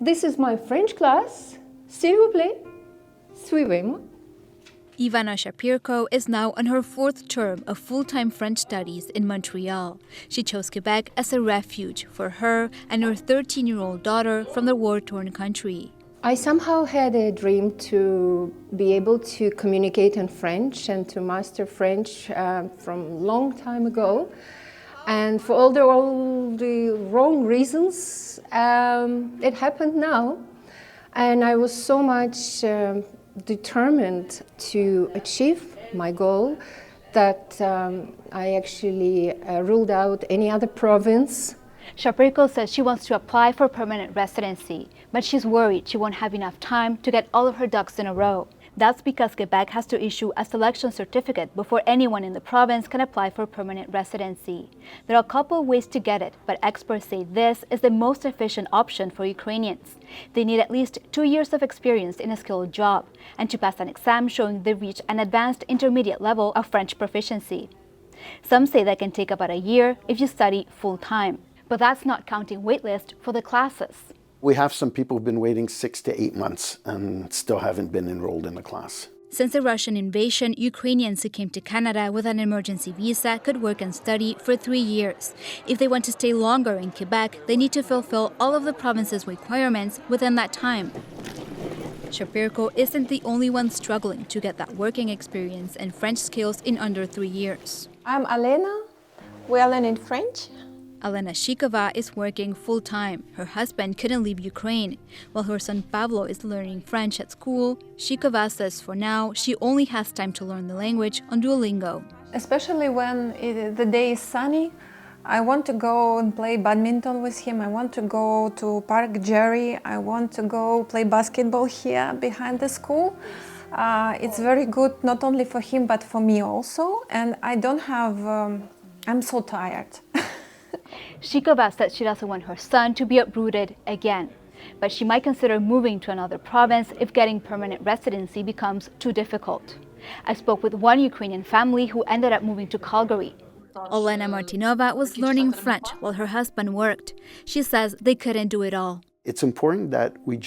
This is my French class. S'il vous plaît, suivez-moi. Ivana Shapirko is now on her 4th term of full-time French studies in Montreal. She chose Quebec as a refuge for her and her 13-year-old daughter from the war-torn country. I somehow had a dream to be able to communicate in French and to master French from a long time ago. And for all the wrong reasons, it happened now. And I was so much determined to achieve my goal that I actually ruled out any other province. Shapirko says she wants to apply for permanent residency, but she's worried she won't have enough time to get all of her ducks in a row. That's because Quebec has to issue a selection certificate before anyone in the province can apply for permanent residency. There are a couple of ways to get it, but experts say this is the most efficient option for Ukrainians. They need at least 2 years of experience in a skilled job and to pass an exam showing they reach an advanced intermediate level of French proficiency. Some say that can take about a year if you study full-time, but that's not counting waitlist for the classes. We have some people who've been waiting 6 to 8 months and still haven't been enrolled in the class. Since the Russian invasion, Ukrainians who came to Canada with an emergency visa could work and study for 3 years. If they want to stay longer in Quebec, they need to fulfill all of the province's requirements within that time. Shapirko isn't the only one struggling to get that working experience and French skills in under 3 years. I'm Alena. We are learning French. Alena Shikova is working full-time. Her husband couldn't leave Ukraine. While her son Pavlo is learning French at school, Shikova says for now she only has time to learn the language on Duolingo. Especially when the day is sunny, I want to go and play badminton with him. I want to go to Park Jerry. I want to go play basketball here behind the school. It's very good not only for him but for me also. And I don't have, I'm so tired. Shikova says she doesn't want her son to be uprooted again, but she might consider moving to another province if getting permanent residency becomes too difficult. I spoke with one Ukrainian family who ended up moving to Calgary. Olena Martinova was learning French while her husband worked. She says they couldn't do it all. It's important that we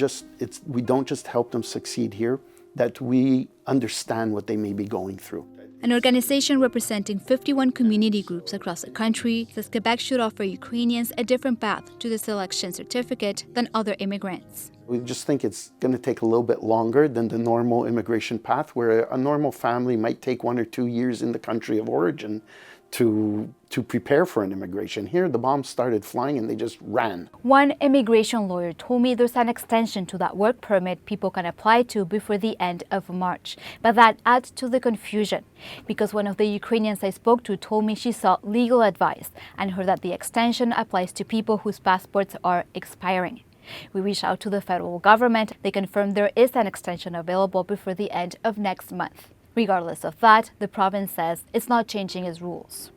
don't just help them succeed here, that we understand what they may be going through. An organization representing 51 community groups across the country says Quebec should offer Ukrainians a different path to the selection certificate than other immigrants. We just think it's going to take a little bit longer than the normal immigration path, where a normal family might take 1 or 2 years in the country of origin to prepare for an immigration. Here, the bombs started flying and they just ran. One immigration lawyer told me there's an extension to that work permit people can apply to before the end of March. But that adds to the confusion, because one of the Ukrainians I spoke to told me she sought legal advice and heard that the extension applies to people whose passports are expiring. We reached out to the federal government. They confirmed there is an extension available before the end of next month. Regardless of that, the province says it's not changing its rules.